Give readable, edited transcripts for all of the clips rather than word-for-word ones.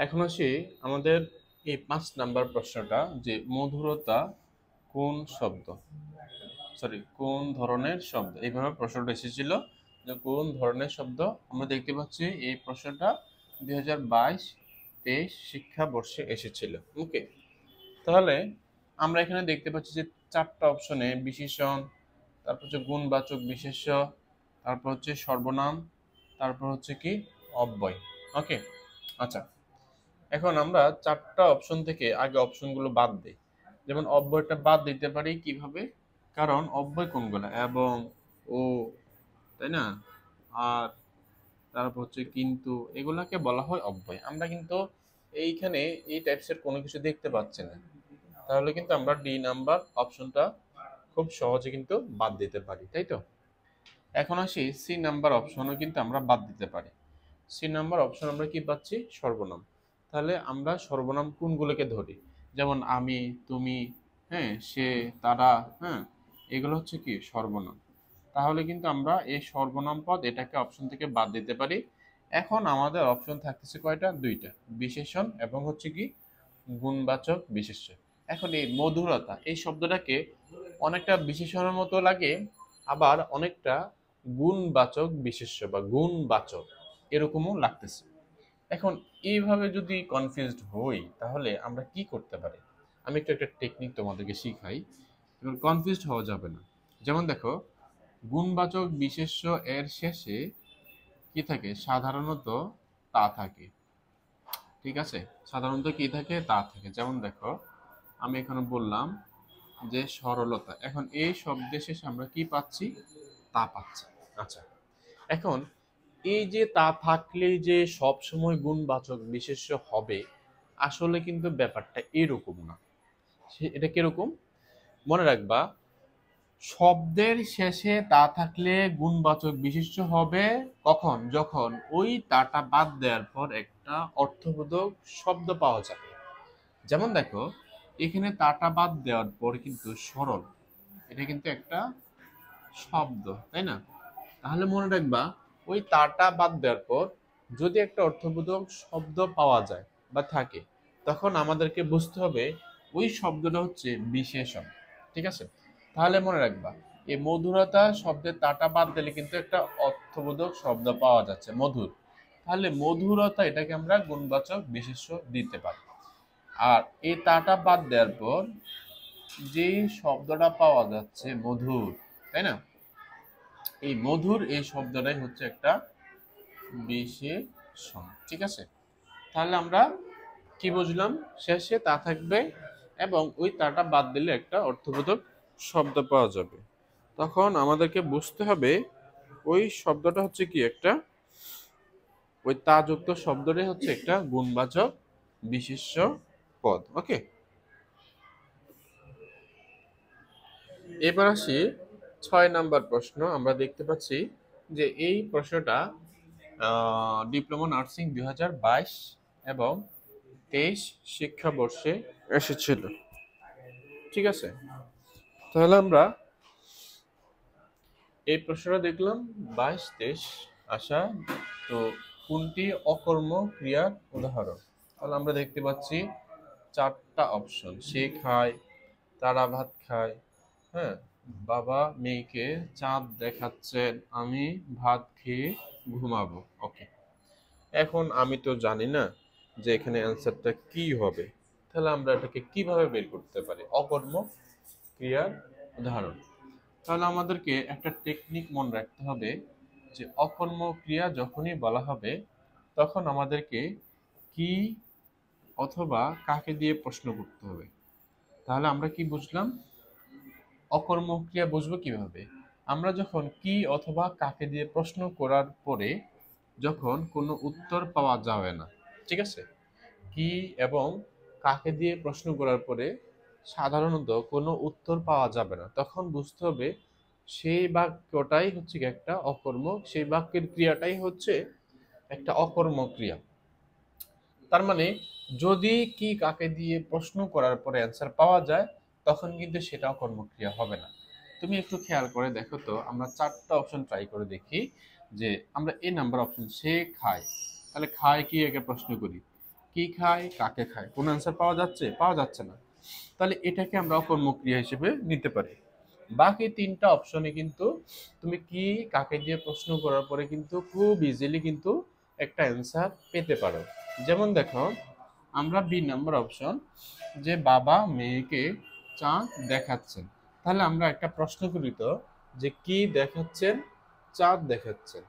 এখন আসি আমাদের এই 5 নাম্বার প্রশ্নটা, যে মধুরতা কোন শব্দ, সরি কোন ধরনের শব্দ, এইভাবে প্রশ্নটা এসেছিল যে কোন ধরনের শব্দ। আমরা দেখতে পাচ্ছি এই প্রশ্নটা 2022-23 শিক্ষাবর্ষে এসেছিল। ওকে, তাহলে আমরা এখানে দেখতে পাচ্ছি যে 4টা অপশনে বিশেষণ, তারপর হচ্ছে গুণবাচক বিশেষ্য, তারপর হচ্ছে সর্বনাম, তারপর হচ্ছে কি অব্যয়। ওকে, আচ্ছা, এখন আমরা 4টা অপশন থেকে আগে অপশনগুলো বাদ দিই। যেমন অব্যয়টা বাদ দিতে পারি কিভাবে, কারণ অব্যয় কোনগুলো, এবং, ও, তাই না, আর তারপর হচ্ছে কিন্তু, এগুলাকে বলা হয় অব্যয়। আমরা কিন্তু এইখানে এই টাইপসের কোনো কিছু দেখতে পাচ্ছি না, তাহলে কিন্তু আমরা ডি নাম্বার অপশনটা খুব সহজে কিন্তু বাদ দিতে পারি, তাই তো। এখন আসি সি নাম্বার অপশনও কিন্তু আমরা বাদ দিতে পারি। সি নাম্বার অপশন আমরা কি পাচ্ছি, সর্বনাম। তাহলে আমরা সর্বনাম কোনগুলোকে ধরি, যেমন আমি, তুমি, হ্যাঁ, সে, তারা, হ্যাঁ, এগুলো হচ্ছে কি সর্বনাম। তাহলে কিন্তু আমরা এই সর্বনাম পদ এটাকে অপশন থেকে বাদ দিতে পারি। এখন আমাদের অপশন থাকতেছে কয়টা, 2টা, বিশেষণ এবং হচ্ছে কি গুণবাচক বিশেষ্য। এখন এই মধুরতা এই শব্দটাকে অনেকটা বিশেষণের মতো লাগে, আবার অনেকটা গুণবাচক বিশেষ্য বা গুণবাচক এরকমও লাগতেছে। এখন এইভাবে যদি কনফিউজড হই তাহলে আমরা কি করতে পারি, আমি একটু একটা টেকনিক তোমাদেরকে শিখাই, কনফিউজড হওয়া যাবে না। যেমন দেখো, গুণবাচক বিশেষ্য এর শেষে কি থাকে, সাধারণত তা থাকে। ঠিক আছে, সাধারণত কি থাকে, তা থাকে। যেমন দেখো, আমি এখানে বললাম যে সরলতা, এখন এই শব্দের শেষে আমরা কি পাচ্ছি, তা পাচ্ছি। আচ্ছা, এখন এই যে তা থাকলেই যে সব সময় গুণবাচক বিশেষ্য হবে, আসলে কিন্তু ব্যাপারটা এরকম না। এটা কিরকম, মনে রাখবা, শব্দের শেষে তা থাকলে গুণবাচক বিশেষ্য হবে কখন, যখন ওই তাটা বাদ দেওয়ার পর একটা অর্থবোধক শব্দ পাওয়া যাবে। যেমন দেখো, এখানে তাটা বাদ দেওয়ার পর কিন্তু সরল, এটা কিন্তু একটা শব্দ, তাই না। তাহলে মনে রাখবা, ওই তাটা বাদ দেওয়ার পর যদি একটা অর্থবোধক শব্দ পাওয়া যায় বা থাকে, তখন আমাদেরকে বুঝতে হবে ওই শব্দটা হচ্ছে বিশেষণ। ঠিক আছে, তাহলে মনে রাখবা, এই মধুরতা শব্দের তাটা বাদ দিলে কিন্তু একটা অর্থবোধক শব্দ পাওয়া যাচ্ছে, মধুর। তাহলে মধুরতা এটাকে আমরা গুণবাচক বিশেষ্য দিতে পারি। আর এই তাটা বাদ দেওয়ার পর যে শব্দটা পাওয়া যাচ্ছে মধুর, তাই না, এই মধুর এই শব্দটাই হচ্ছে একটা বিশেষণ। ঠিক আছে, তাহলে আমরা কি বুঝলাম, শেষে তা থাকবে এবং ওই তাটা বাদ দিলে একটা অর্থবোধক শব্দ পাওয়া যাবে। তখন আমাদেরকে বুঝতে হবে ওই শব্দটা হচ্ছে কি একটা, ওই তা যুক্ত শব্দটাই হচ্ছে একটা গুণবাচক বিশেষ্য পদ। ওকে, এবার আসি 6 নাম্বার প্রশ্ন। আমরা দেখতে পাচ্ছি যে এই প্রশ্নটা ডিপ্লোমা নার্সিং 2022 এবং 23 শিক্ষাবর্ষে এসেছিল। ঠিক আছে, তাহলে আমরা এই প্রশ্নটা দেখলাম 22-23 আসা। তো কোনটি অকর্ম ক্রিয়ার উদাহরণ, তাহলে আমরা দেখতে পাচ্ছি 4টা অপশন, সে খায়, তারা ভাত খায়, হ্যাঁ, বাবা মেয়েকে চাঁদ দেখাচ্ছেন, আমি ভাত খেয়ে ঘুমাবো। ওকে, এখন আমি তো জানি না যে এখানে অ্যান্সারটা কি হবে, তাহলে আমরা এটাকে কিভাবে বের করতে পারি, অকর্ম ক্রিয়ার উদাহরণ। তাহলে আমাদেরকে একটা টেকনিক মনে রাখতে হবে, যে অকর্ম ক্রিয়া যখনই বলা হবে তখন আমাদেরকে কি অথবা কাকে দিয়ে প্রশ্ন করতে হবে। তাহলে আমরা কি বুঝলাম, অকর্ম ক্রিয়া বুঝবো কিভাবে, আমরা যখন কি অথবা কাকে দিয়ে প্রশ্ন করার পরে যখন কোনো উত্তর পাওয়া যাবে না, ঠিক আছে, কি এবং কাকে দিয়ে প্রশ্ন করার পরে সাধারণত কোনো উত্তর পাওয়া যাবে না, তখন বুঝতে হবে সেই বাক্যটাই হচ্ছে কি একটা অকর্ম, সেই বাক্যের ক্রিয়াটাই হচ্ছে একটা অকর্ম ক্রিয়া। তার মানে যদি কি কাকে দিয়ে প্রশ্ন করার পরে অ্যান্সার পাওয়া যায়, তখন কিন্তু সেটাও কর্মক্রিয়া হবে না। তুমি একটু খেয়াল করে দেখো তো, আমরা 4টা অপশন ট্রাই করে দেখি। যে আমরা এই নাম্বার অপশন সে খায়, তাহলে খায় কি আগে প্রশ্ন করি, কি খায়, কাকে খায়, কোন অ্যান্সার পাওয়া যাচ্ছে? পাওয়া যাচ্ছে না। তাহলে এটাকে আমরা অকর্মক ক্রিয়া হিসেবে নিতে পারি। বাকি তিনটা অপশনে কিন্তু তুমি কি কাকে দিয়ে প্রশ্ন করার পরে কিন্তু খুব ইজিলি কিন্তু একটা অ্যান্সার পেতে পারো। যেমন দেখো, আমরা বি নাম্বার অপশন, যে বাবা মেয়েকে চাঁদ দেখাচ্ছেন, তাহলে আমরা একটা প্রশ্ন করি তো, যে কি দেখাচ্ছেন? চাঁদ দেখাচ্ছেন।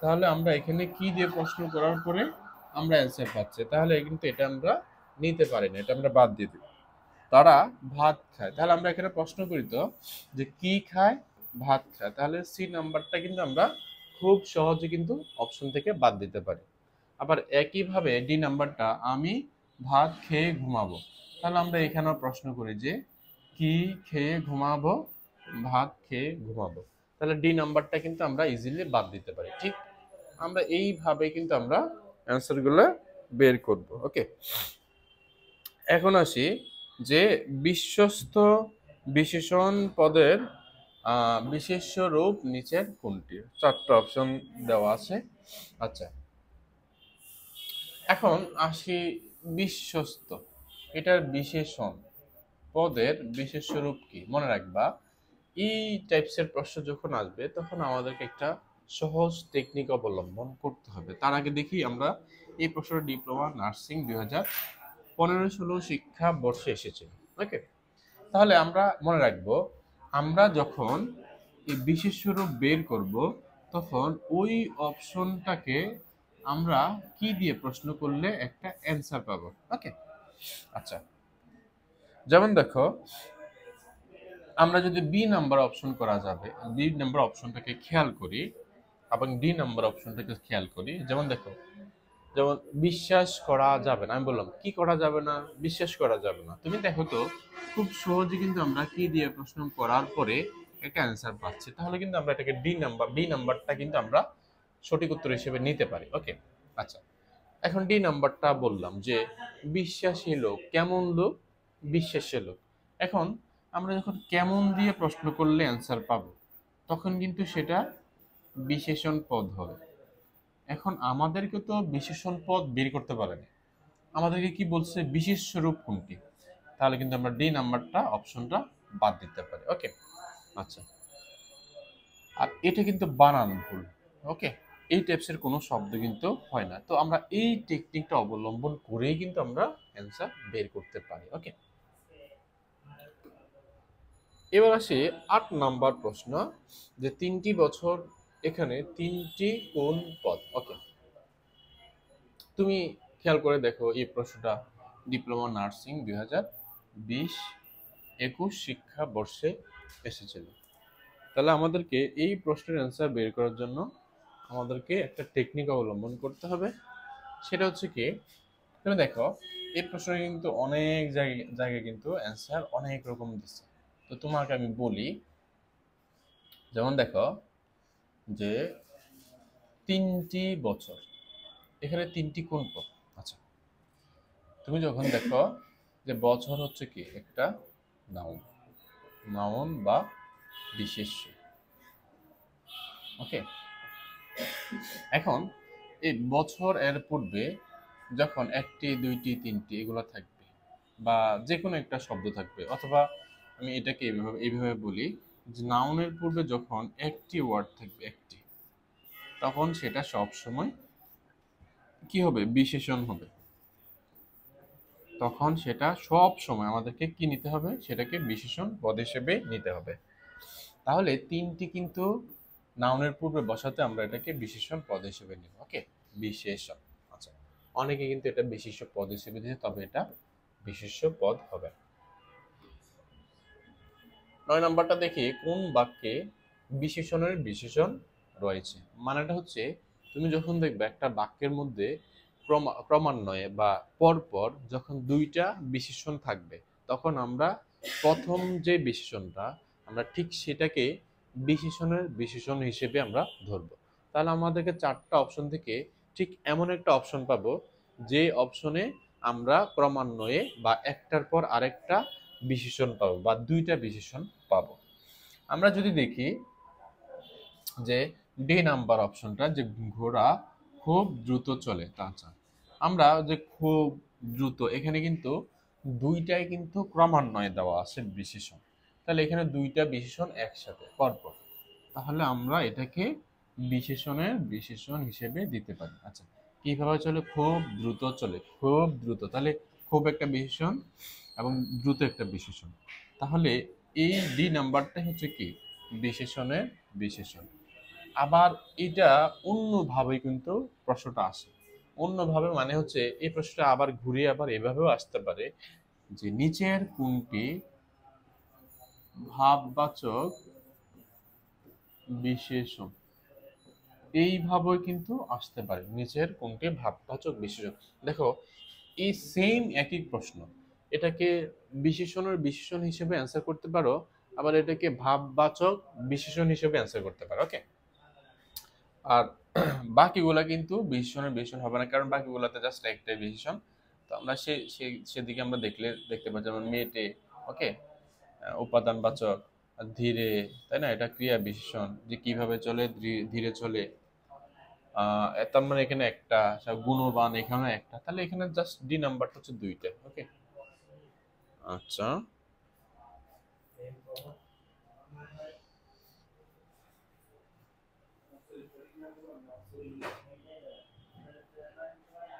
তাহলে আমরা এখানে কি দিয়ে প্রশ্ন করার পরে আমরা অ্যান্সার পাচ্ছি, তাহলে কিন্তু এটা আমরা নিতে পারি না, এটা আমরা বাদ দিয়ে দিই। তারা ভাত খায়, তাহলে আমরা এখানে প্রশ্ন করি তো, যে কি খায়? ভাত খায়। তাহলে সি নাম্বারটা কিন্তু আমরা খুব সহজে কিন্তু অপশন থেকে বাদ দিতে পারি। আবার একইভাবে ডি নাম্বারটা, আমি ভাত খেয়ে ঘুমাবো, তাহলে আমরা এখানেও প্রশ্ন করি যে কি খেয়ে ঘুমাবো? ভাত খেয়ে ঘুমাবো। তাহলে ডি নাম্বারটা কিন্তু আমরা ইজিলি বাদ দিতে পারি। ঠিক আমরা এইভাবে কিন্তু আমরা অ্যান্সারগুলো বের করব। ওকে, এখন আসি যে বিশ্বস্ত বিশেষণ পদের বিশেষ্য রূপ নিচের কোনটি? চারটা অপশন দেওয়া আছে। আচ্ছা, এখন আসি বিশ্বস্ত, এটার বিশেষণ পদের বিশেষ্য রূপ কি? মনে রাখবা, এই টাইপসের প্রশ্ন যখন আসবে তখন আমাদেরকে একটা সহজ টেকনিক অবলম্বন করতে হবে। তার আগে দেখি আমরা এই প্রশ্নটা ডিপ্লোমা নার্সিং 2015-16 শিক্ষাবর্ষে এসেছে। ওকে, তাহলে আমরা মনে রাখবো, আমরা যখন এই বিশেষ্য রূপ বের করব তখন ওই অপশনটাকে আমরা কি দিয়ে প্রশ্ন করলে একটা অ্যান্সার পাবো। ওকে, আচ্ছা, যেমন দেখো, আমরা যদি বি নাম্বার অপশন করা যাবে, বি নাম্বার অপশনটাকে খেয়াল করি এবং ডি নাম্বার অপশনটাকে খেয়াল করি। যেমন দেখো, যেমন বিশ্বাস করা যাবে না, আমি বললাম কি করা যাবে না? বিশ্বাস করা যাবে না। তুমি দেখো তো, খুব সহজে কিন্তু আমরা কি দিয়ে প্রশ্ন করার পরে একটা অ্যান্সার পাচ্ছি, তাহলে কিন্তু আমরা এটাকে ডি নাম্বারটা কিন্তু আমরা সঠিক উত্তর হিসেবে নিতে পারি। ওকে, আচ্ছা, এখন ডি নাম্বারটা বললাম যে বিশ্বাসী লোক, কেমন লোক? বিশ্বাসী লোক। এখন আমরা যখন কেমন দিয়ে প্রশ্ন করলে অ্যান্সার পাবো, তখন কিন্তু সেটা বিশেষণ পদ হবে। এখন আমাদেরকে তো বিশেষণ পদ বের করতে পারেনি, আমাদেরকে কি বলছে? বিশেষ রূপ কোনটি? তাহলে কিন্তু আমরা ডি নাম্বারটা অপশনটা বাদ দিতে পারি। ওকে, আচ্ছা, আর এটা কিন্তু বানান ভুল। ওকে, এই টাইপসের কোনো শব্দ কিন্তু হয় না। তো আমরা এই টেকনিকটা অবলম্বন করেই কিন্তু আমরা অ্যান্সার বের করতে পারি। ওকে, এবার আসি 8 নাম্বার প্রশ্ন, যে 3টি বছর, এখানে 3টি কোন পদ? ওকে, তুমি খেয়াল করে দেখো, এই প্রশ্নটা ডিপ্লোমা নার্সিং 2020-21 শিক্ষাবর্ষে এসেছিল। তাহলে আমাদেরকে এই প্রশ্নের অ্যান্সার বের করার জন্য আমাদেরকে একটা টেকনিক অবলম্বন করতে হবে। সেটা হচ্ছে কি, তুমি দেখো, এই প্রশ্নে কিন্তু অনেক জায়গায় কিন্তু অ্যান্সার অনেক রকম দিচ্ছে। তো তোমাকে আমি বলি, যেমন দেখো, যে 3টি বছর, এখানে 3টি কোন পদ? আচ্ছা, তুমি যখন দেখো যে বছর হচ্ছে কি একটা নাউন, নাউন বা বিশেষ্য। ওকে, এখন এই বছর এর পূর্বে যখন একটি, দুইটি, তিনটি এগুলো থাকবে, বা যে কোনো একটা শব্দ থাকবে, অথবা আমি এটাকে এইভাবে বলি, যে নাউনের পূর্বে যখন একটি ওয়ার্ড থাকবে, একটি, তখন সেটা সব সময় কি হবে? বিশেষণ হবে। তখন সেটা সব সময় আমাদেরকে কি নিতে হবে? সেটাকে বিশেষণ পদ হিসেবে নিতে হবে। তাহলে 3টি কিন্তু নাউনের পূর্বে বসাতে আমরা এটাকে বিশেষণ পদ হিসেবে নিব। ওকে, বিশেষণ। আচ্ছা, অনেকে কিন্তু এটা বিশেষ্য পদ হিসেবে দিয়েছে, তবে এটা বিশেষ্য পদ হবে। 9 নাম্বারটা দেখি, কোন বাক্যে বিশেষণের বিশেষণ রয়েছে? মানেটা হচ্ছে, তুমি যখন দেখবে একটা বাক্যের মধ্যে ক্রমান্বয়ে বা পরপর যখন 2টা বিশেষণ থাকবে, তখন আমরা প্রথম যে বিশেষণটা, আমরা ঠিক সেটাকে বিশেষণের বিশেষণ হিসেবে আমরা ধরবো। তাহলে আমাদেরকে 4টা অপশন থেকে ঠিক এমন একটা অপশন পাবো, যে অপশনে আমরা ক্রমান্বয়ে বা একটার পর আরেকটা বিশেষণ পাবো বা 2টা বিশেষণ পাবো। আমরা যদি দেখি যে ডি নাম্বার অপশনটা, যে ঘোড়া খুব দ্রুত চলে তা চান। আমরা যে খুব দ্রুত, এখানে কিন্তু দুইটাই কিন্তু ক্রমান্বয়ে দেওয়া আছে বিশেষণ, তাহলে এখানে দুইটা বিশেষণ একসাথে পরপর, তাহলে আমরা এটাকে বিশেষণের বিশেষণ হিসেবে দিতে পারি। আচ্ছা, কিভাবে চলে? খুব দ্রুত চলে, খুব দ্রুত, তাহলে খুব একটা বিশেষণ এবং দ্রুত একটা বিশেষণ, তাহলে এই ডি নাম্বারটা হচ্ছে কি বিশেষণের বিশেষণ। আবার এটা অন্যভাবে কিন্তু প্রশ্নটা আসে, অন্যভাবে মানে হচ্ছে এই প্রশ্নটা আবার ঘুরে আবার এভাবেও আসতে পারে যে নিচের কোনটি ভাববাচক বিশেষণ, এইভাবে কিন্তু আসতে পারে, নিচের কোনটি ভাববাচক বিশেষণ। দেখো, এই সেম একই প্রশ্ন, এটাকে বিশেষণের বিশেষণ হিসেবে অ্যান্সার করতে পারো, আবার এটাকে ভাববাচক বিশেষণ হিসেবে অ্যান্সার করতে পারো। ওকে, আর বাকিগুলা কিন্তু বিশেষণের বিশেষণ হবে না, কারণ বাকিগুলাতে জাস্ট একটাই বিশেষণ। তো আমরা সেদিকে আমরা দেখতে পাচ্ছি, যেমন মেটে, ওকে, উপাদানবাচক, আর ধীরে, তাই না, এটা ক্রিয়া বিশেষণ, যে কিভাবে চলে, ধীরে চলে। তার মানে এখানে একটা গুণবান, এখানে একটা, তাহলে এখানে জাস্ট ডি নাম্বারটা হচ্ছে দুইটা। ওকে, আচ্ছা,